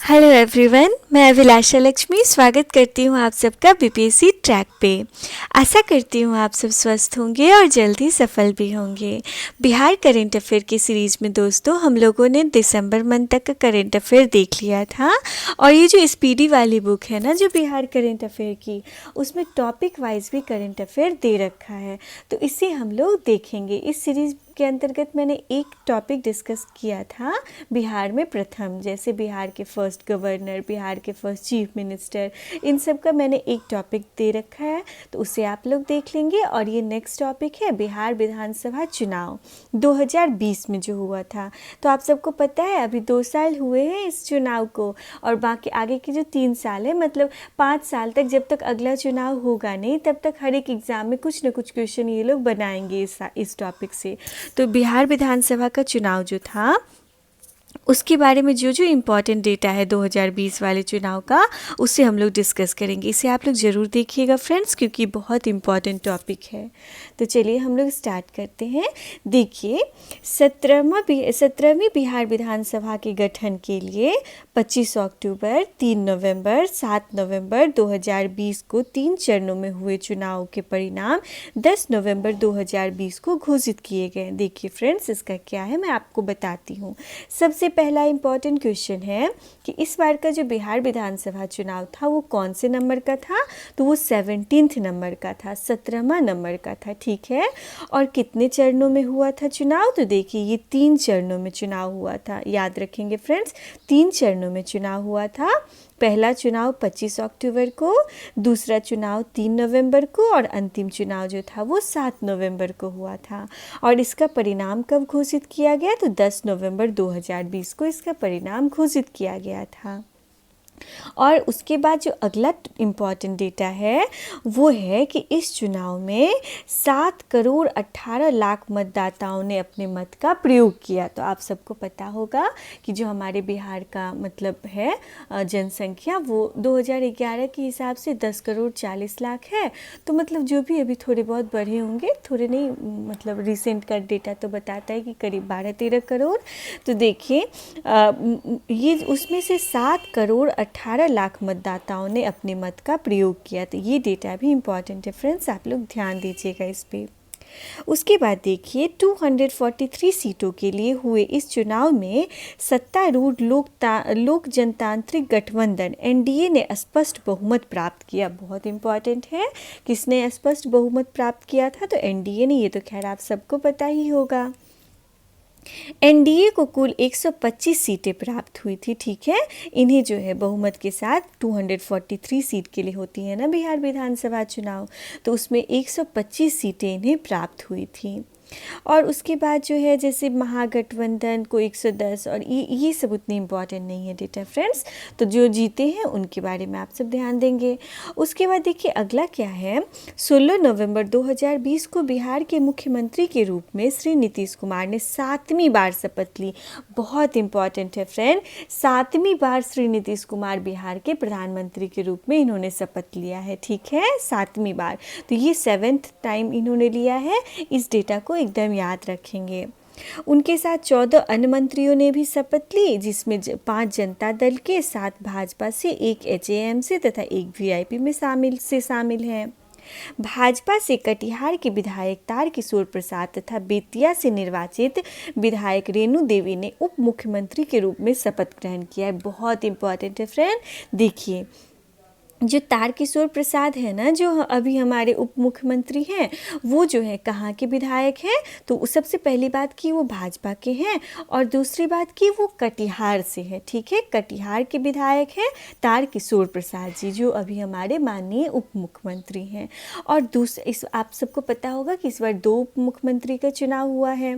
Hello everyone, मैं अभिलाषा लक्ष्मी स्वागत करती हूँ आप सबका बीपीएससी ट्रैक पे। आशा करती हूँ आप सब स्वस्थ होंगे और जल्दी सफल भी होंगे। बिहार करंट अफेयर की सीरीज़ में दोस्तों हम लोगों ने दिसंबर मंथ तक का करंट अफेयर देख लिया था और ये जो स्पीडी वाली बुक है ना, जो बिहार करंट अफेयर की, उसमें टॉपिक वाइज भी करंट अफेयर दे रखा है, तो इसे हम लोग देखेंगे। इस सीरीज़ के अंतर्गत मैंने एक टॉपिक डिस्कस किया था, बिहार में प्रथम, जैसे बिहार के फर्स्ट गवर्नर, बिहार के फर्स्ट चीफ मिनिस्टर, इन सब का मैंने एक टॉपिक दे रखा है, तो उसे आप लोग देख लेंगे। और ये नेक्स्ट टॉपिक है बिहार विधानसभा चुनाव 2020 में जो हुआ था। तो आप सबको पता है अभी 2 साल हुए हैं इस चुनाव को, और बाकी आगे के जो 3 साल है, मतलब 5 साल तक, जब तक अगला चुनाव होगा नहीं तब तक हर एक एग्ज़ाम में कुछ न कुछ क्वेश्चन ये लोग बनाएंगे इस टॉपिक से। तो बिहार विधानसभा का चुनाव जो था उसके बारे में जो जो इम्पॉर्टेंट डेटा है 2020 वाले चुनाव का, उससे हम लोग डिस्कस करेंगे। इसे आप लोग ज़रूर देखिएगा फ्रेंड्स, क्योंकि बहुत इम्पॉर्टेंट टॉपिक है। तो चलिए हम लोग स्टार्ट करते हैं। देखिए, 17वीं बिहार विधानसभा के गठन के लिए 25 अक्टूबर, 3 नवंबर, 7 नवंबर 2020 को 3 चरणों में हुए चुनाव के परिणाम 10 नवंबर 2020 को घोषित किए गए। देखिए फ्रेंड्स, इसका क्या है मैं आपको बताती हूँ। सबसे पहला इम्पॉर्टेंट क्वेश्चन है कि इस बार का जो बिहार विधानसभा चुनाव था वो कौन से नंबर का था, तो वो 17th नंबर का था, 17वां नंबर का था, ठीक है। और कितने चरणों में हुआ था चुनाव, तो देखिए ये 3 चरणों में चुनाव हुआ था। याद रखेंगे फ्रेंड्स, 3 चरणों में चुनाव हुआ था। पहला चुनाव 25 अक्टूबर को, दूसरा चुनाव 3 नवंबर को, और अंतिम चुनाव जो था वो 7 नवंबर को हुआ था। और इसका परिणाम कब घोषित किया गया, तो 10 नवंबर 2020 को इसका परिणाम घोषित किया गया था। और उसके बाद जो अगला इम्पॉर्टेंट डेटा है वो है कि इस चुनाव में 7 करोड़ 18 लाख मतदाताओं ने अपने मत का प्रयोग किया। तो आप सबको पता होगा कि जो हमारे बिहार का मतलब है जनसंख्या, वो 2011 के हिसाब से 10 करोड़ 40 लाख है। तो मतलब जो भी अभी थोड़े बहुत बढ़े होंगे, थोड़े नहीं, मतलब रिसेंट का डेटा तो बताता है कि करीब 12-13 करोड़। तो देखिए ये उसमें से 7 करोड़ 18 लाख मतदाताओं ने अपने मत का प्रयोग किया। तो ये डेटा भी इम्पॉर्टेंट है फ्रेंड्स, आप लोग ध्यान दीजिएगा इस पे। उसके बाद देखिए 243 सीटों के लिए हुए इस चुनाव में सत्तारूढ़ लोक जनतांत्रिक गठबंधन एनडीए ने स्पष्ट बहुमत प्राप्त किया। बहुत इंपॉर्टेंट है, किसने स्पष्ट बहुमत प्राप्त किया था, तो एनडीए ने। ये तो खैर आप सबको पता ही होगा। एनडीए को कुल 125 सीटें प्राप्त हुई थी, ठीक है। इन्हें जो है बहुमत के साथ 243 सीट के लिए होती है ना बिहार विधानसभा चुनाव, तो उसमें 125 सीटें इन्हें प्राप्त हुई थी। और उसके बाद जो है जैसे महागठबंधन को 110, और ये सब उतनी इम्पॉर्टेंट नहीं है डेटा फ्रेंड्स। तो जो जीते हैं उनके बारे में आप सब ध्यान देंगे। उसके बाद देखिए अगला क्या है, 16 नवंबर 2020 को बिहार के मुख्यमंत्री के रूप में श्री नीतीश कुमार ने 7वीं बार शपथ ली। बहुत इंपॉर्टेंट है फ्रेंड, 7वीं बार श्री नीतीश कुमार बिहार के प्रधानमंत्री के रूप में इन्होंने शपथ लिया है, ठीक है, 7वीं बार। तो ये 7th टाइम इन्होंने लिया है। इस डेटा को एकदम याद रखेंगे। उनके साथ 14 अन्य मंत्रियों ने भी शपथ ली, जिसमें 5 जनता दल के, 7 भाजपा से, 1 एचएएम से तथा 1 वीआईपी में शामिल हैं। भाजपा से कटिहार के विधायक तारकिशोर प्रसाद तथा बेतिया से निर्वाचित विधायक रेणु देवी ने उप मुख्यमंत्री के रूप में शपथ ग्रहण किया है। बहुत इंपॉर्टेंट है फ्रेंड। देखिए जो तारकिशोर प्रसाद है ना, जो अभी हमारे उप मुख्यमंत्री हैं, वो जो है कहाँ के विधायक हैं, तो सबसे पहली बात कि वो भाजपा के हैं, और दूसरी बात कि वो कटिहार से है, ठीक है। कटिहार के विधायक हैं तारकिशोर प्रसाद जी, जो अभी हमारे माननीय उप मुख्यमंत्री हैं। और इस आप सबको पता होगा कि इस बार 2 उप मुख्यमंत्री का चुनाव हुआ है।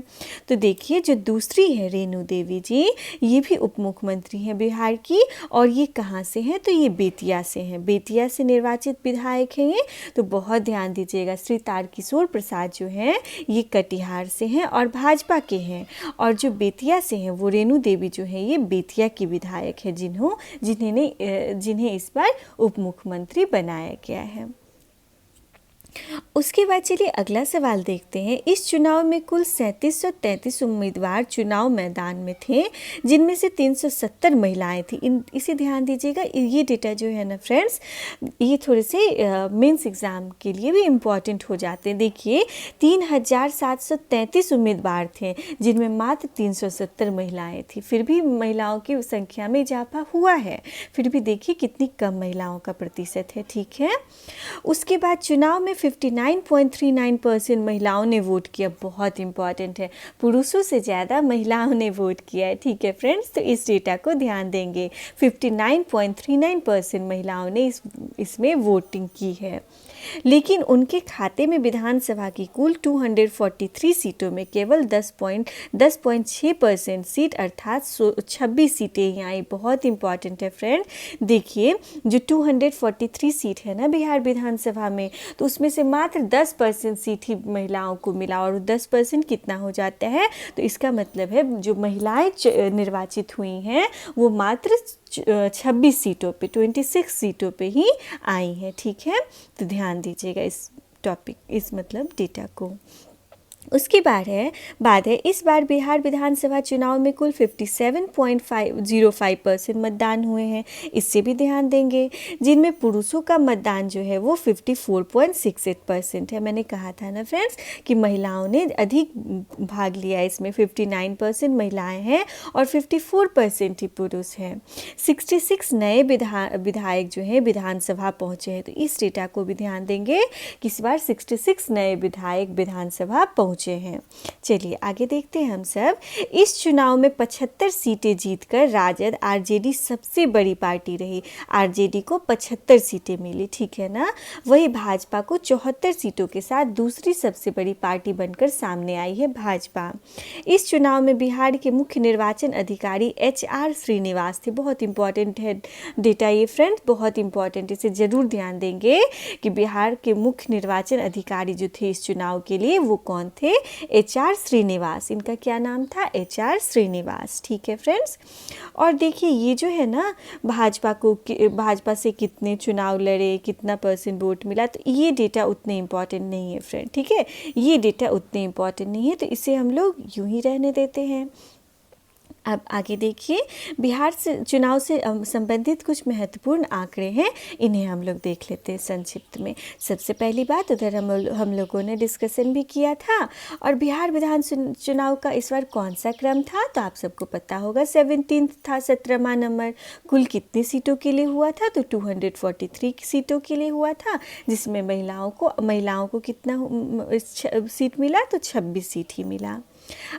तो देखिए जो दूसरी है रेणु देवी जी, ये भी उप मुख्यमंत्री हैं बिहार की, और ये कहाँ से हैं, तो ये बेतिया से हैं, बेतिया से निर्वाचित विधायक हैं ये। तो बहुत ध्यान दीजिएगा, श्री तारकिशोर प्रसाद जो हैं ये कटिहार से हैं और भाजपा के हैं, और जो बेतिया से हैं वो रेणु देवी जो हैं ये बेतिया की विधायक है, जिन्हें इस बार उप मुख्यमंत्री बनाया गया है। उसके बाद चलिए अगला सवाल देखते हैं। इस चुनाव में कुल 3733 उम्मीदवार चुनाव मैदान में थे, जिनमें से 370 महिलाएं थी। इसे ध्यान दीजिएगा, ये डेटा जो है ना फ्रेंड्स, ये थोड़े से मेंस एग्ज़ाम के लिए भी इम्पॉर्टेंट हो जाते हैं। देखिए 3733 उम्मीदवार थे, जिनमें मात्र 370 महिलाएं थी। फिर भी महिलाओं की संख्या में इजाफा हुआ है, फिर भी देखिए कितनी कम महिलाओं का प्रतिशत है। ठीक है, उसके बाद चुनाव में 59.39% महिलाओं ने वोट किया। बहुत इंपॉर्टेंट है, पुरुषों से ज़्यादा महिलाओं ने वोट किया है। ठीक है फ्रेंड्स, तो इस डेटा को ध्यान देंगे। 59.39% महिलाओं ने इसमें वोटिंग की है। लेकिन उनके खाते में विधानसभा की कुल 243 सीटों में केवल 10.6% सीट अर्थात 26 सीटें ही आई। बहुत इंपॉर्टेंट है फ्रेंड। देखिए जो 243 सीट है ना बिहार विधानसभा में, तो उसमें से मात्र 10% सीट ही महिलाओं को मिला, और 10% कितना हो जाता है, तो इसका मतलब है जो महिलाएं निर्वाचित हुई हैं वो मात्र 26 सीटों पे 26 सीटों पे ही आई हैं। ठीक है, तो ध्यान दीजिएगा इस टॉपिक, इस मतलब डेटा को। उसके बाद है इस बार बिहार विधानसभा चुनाव में कुल 57.05% मतदान हुए हैं। इससे भी ध्यान देंगे, जिनमें पुरुषों का मतदान जो है वो 54.68% है। मैंने कहा था ना फ्रेंड्स कि महिलाओं ने अधिक भाग लिया इसमें। 59% महिलाएं हैं और 54% ही पुरुष हैं। 66 नए विधायक जो हैं विधानसभा पहुँचे हैं। तो इस डेटा को भी ध्यान देंगे कि इस बार 66 नए विधायक विधानसभा पहुँचे हैं। चलिए आगे देखते हैं हम सब। इस चुनाव में 75 सीटें जीतकर राजद आरजेडी सबसे बड़ी पार्टी रही। आरजेडी को 75 सीटें मिली, ठीक है ना। वही भाजपा को 74 सीटों के साथ दूसरी सबसे बड़ी पार्टी बनकर सामने आई है भाजपा। इस चुनाव में बिहार के मुख्य निर्वाचन अधिकारी HR श्रीनिवास थे। बहुत इंपॉर्टेंट है डेटा ये फ्रेंड, बहुत इंपॉर्टेंट, इसे जरूर ध्यान देंगे कि बिहार के मुख्य निर्वाचन अधिकारी जो थे इस चुनाव के लिए वो कौन थे, HR श्रीनिवास। इनका क्या नाम था, HR श्रीनिवास। ठीक है फ्रेंड्स, और देखिए ये जो है ना भाजपा से कितने चुनाव लड़े, कितना % वोट मिला, तो ये डेटा उतने इम्पॉर्टेंट नहीं है फ्रेंड। ठीक है, ये डेटा उतने इम्पॉर्टेंट नहीं है, तो इसे हम लोग यूं ही रहने देते हैं। अब आगे देखिए, बिहार से चुनाव से संबंधित कुछ महत्वपूर्ण आंकड़े हैं, इन्हें हम लोग देख लेते हैं संक्षिप्त में। सबसे पहली बात, उधर हम लोगों ने डिस्कशन भी किया था। और बिहार विधान चुनाव का इस बार कौन सा क्रम था, तो आप सबको पता होगा 17 था, 17वां नंबर। कुल कितनी सीटों के लिए हुआ था, तो 243 सीटों के लिए हुआ था, जिसमें महिलाओं को कितना सीट मिला, तो 26 सीट ही मिला।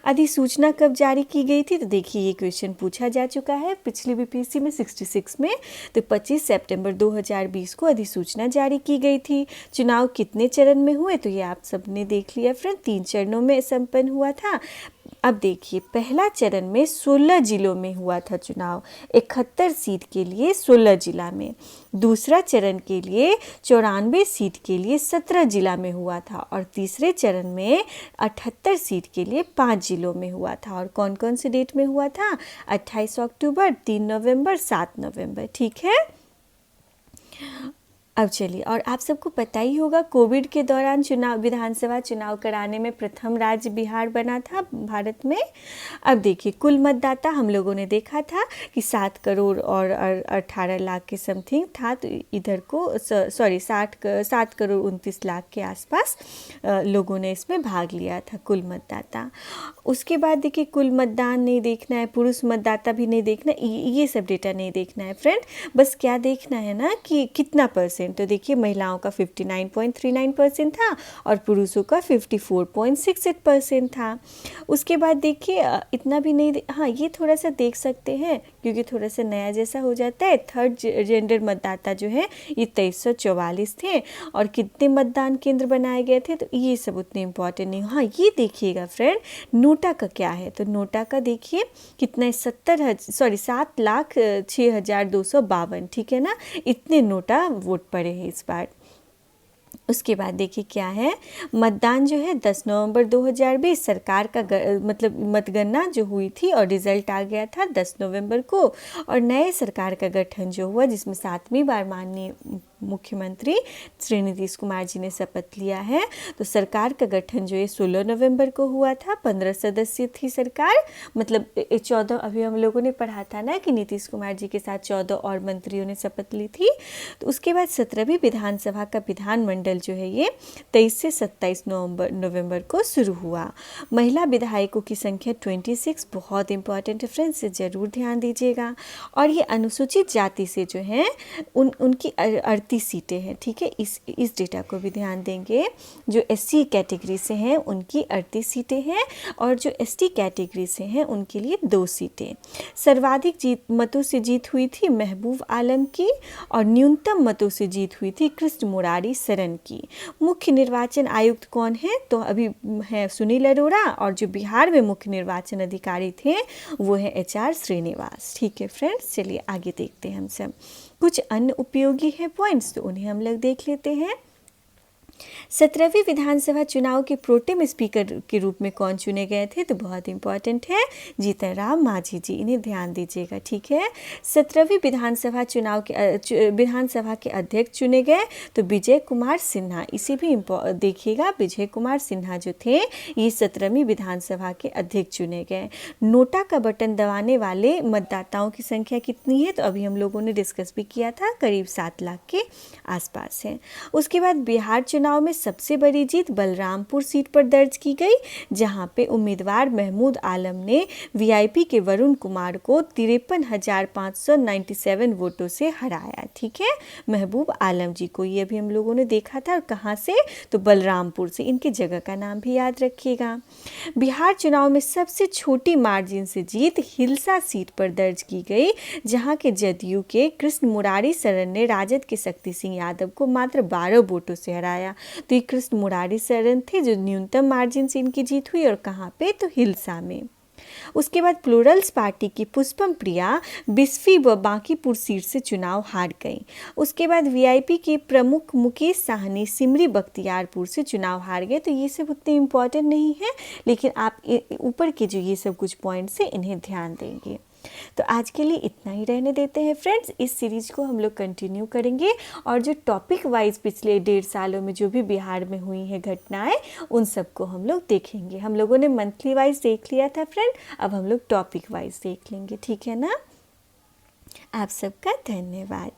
अधिसूचना कब जारी की गई थी, तो देखिए ये क्वेश्चन पूछा जा चुका है पिछली बीपीएससी में 66 में। तो 25 सितंबर 2020 को अधिसूचना जारी की गई थी। चुनाव कितने चरण में हुए, तो ये आप सबने देख लिया फ्रेंड, 3 चरणों में संपन्न हुआ था। अब देखिए पहला चरण में 16 जिलों में हुआ था चुनाव, 71 सीट के लिए 16 जिला में। दूसरा चरण के लिए 94 सीट के लिए 17 जिला में हुआ था, और तीसरे चरण में 78 सीट के लिए 5 जिलों में हुआ था। और कौन कौन से डेट में हुआ था, 28 अक्टूबर, 3 नवंबर, 7 नवंबर। ठीक है, अब चलिए, और आप सबको पता ही होगा कोविड के दौरान विधानसभा चुनाव कराने में प्रथम राज्य बिहार बना था भारत में। अब देखिए कुल मतदाता हम लोगों ने देखा था कि 7 करोड़ और 18 लाख के समथिंग था, तो इधर को 7 करोड़ 29 लाख के आसपास लोगों ने इसमें भाग लिया था, कुल मतदाता। उसके बाद देखिए कुल मतदान नहीं देखना है, पुरुष मतदाता भी नहीं देखना, ये सब डेटा नहीं देखना है फ्रेंड। बस क्या देखना है ना कि कितना %, तो देखिए महिलाओं का 59.39% था और पुरुषों का 54.68% था। उसके बाद देखिए इतना भी नहीं, हाँ ये थोड़ा सा देख सकते हैं क्योंकि थोड़ा सा नया जैसा हो जाता है। थर्ड जेंडर मतदाता जो है ये 2344 थे, और कितने मतदान केंद्र बनाए गए थे, तो ये सब उतने इम्पोर्टेंट नहीं। हाँ ये देखिएगा फ्रेंड, नोटा का क्या है, तो नोटा का देखिए कितना है, 7,06,252, ठीक है ना, इतने नोटा वोट पड़े हैं इस बार। उसके बाद देखिए क्या है, मतदान जो है 10 नवंबर 2020 सरकार का मतलब मतगणना जो हुई थी और रिजल्ट आ गया था 10 नवंबर को, और नए सरकार का गठन जो हुआ जिसमें 7वीं बार माननीय मुख्यमंत्री श्री नीतीश कुमार जी ने शपथ लिया है। तो सरकार का गठन जो है 16 नवंबर को हुआ था। 15 सदस्य थी सरकार, मतलब 14, अभी हम लोगों ने पढ़ा था ना कि नीतीश कुमार जी के साथ 14 और मंत्रियों ने शपथ ली थी। तो उसके बाद 17वीं विधानसभा का विधानमंडल जो है ये 23 से 27 नवंबर को शुरू हुआ। महिला विधायकों की संख्या 26, बहुत इंपॉर्टेंट है फ्रेंड्स, से ज़रूर ध्यान दीजिएगा। और ये अनुसूचित जाति से जो है उनकी 38 सीटें हैं, ठीक है, इस डेटा को भी ध्यान देंगे। जो SC कैटेगरी से हैं उनकी 38 सीटें हैं, और जो ST कैटेगरी से हैं उनके लिए 2 सीटें। सर्वाधिक मतों से जीत हुई थी महबूब आलम की, और न्यूनतम मतों से जीत हुई थी कृष्ण मुरारी शरण की। मुख्य निर्वाचन आयुक्त कौन है, तो अभी है सुनील अरोड़ा, और जो बिहार में मुख्य निर्वाचन अधिकारी थे वो है HR श्रीनिवास। ठीक है फ्रेंड्स, चलिए आगे देखते हैं हम सब। कुछ अन्य उपयोगी है पॉइंट्स, तो उन्हें हम लोग देख लेते हैं। 17वीं विधानसभा चुनाव के प्रोटेम स्पीकर के रूप में कौन चुने गए थे, तो बहुत इंपॉर्टेंट है जीतन राम मांझी जी, इन्हें ध्यान दीजिएगा। ठीक है, 17वीं विधानसभा के अध्यक्ष चुने गए तो विजय कुमार सिन्हा, इसे भी देखिएगा, विजय कुमार सिन्हा जो थे ये 17वीं विधानसभा के अध्यक्ष चुने गए। नोटा का बटन दबाने वाले मतदाताओं की संख्या कितनी है, तो अभी हम लोगों ने डिस्कस भी किया था, करीब 7 लाख के आसपास है। उसके बाद बिहार चुनाव में सबसे बड़ी जीत बलरामपुर सीट पर दर्ज की गई, जहां पे उम्मीदवार महमूद आलम ने VIP के वरुण कुमार को 53,597 वोटों से हराया। ठीक है, महबूब आलम जी को, ये भी हम लोगों ने देखा था, और कहां से, तो बलरामपुर से, इनकी जगह का नाम भी याद रखिएगा। बिहार चुनाव में सबसे छोटी मार्जिन से जीत हिलसा सीट पर दर्ज की गई, जहां के जदयू के कृष्ण मुरारी शरण ने राजद के शक्ति सिंह यादव को मात्र 12 वोटों से हराया। तो ये कृष्ण मुरारी शरण थे जो न्यूनतम मार्जिन से इनकी जीत हुई, और कहाँ पे, तो हिलसा में। उसके बाद प्लूरल्स पार्टी की पुष्पम प्रिया बिस्फी व बांकीपुर सीट से चुनाव हार गई। उसके बाद VIP के प्रमुख मुकेश साहनी सिमरी बख्तियारपुर से चुनाव हार गए। तो ये सब उतने इम्पोर्टेंट नहीं है, लेकिन आप ऊपर के जो ये सब कुछ पॉइंट्स हैं इन्हें ध्यान देंगे। तो आज के लिए इतना ही रहने देते हैं फ्रेंड्स। इस सीरीज को हम लोग कंटिन्यू करेंगे, और जो टॉपिक वाइज पिछले 1.5 सालों में जो भी बिहार में हुई हैं घटनाएं, उन सबको हम लोग देखेंगे। हम लोगों ने मंथली वाइज देख लिया था फ्रेंड, अब हम लोग टॉपिक वाइज देख लेंगे। ठीक है ना, आप सबका धन्यवाद।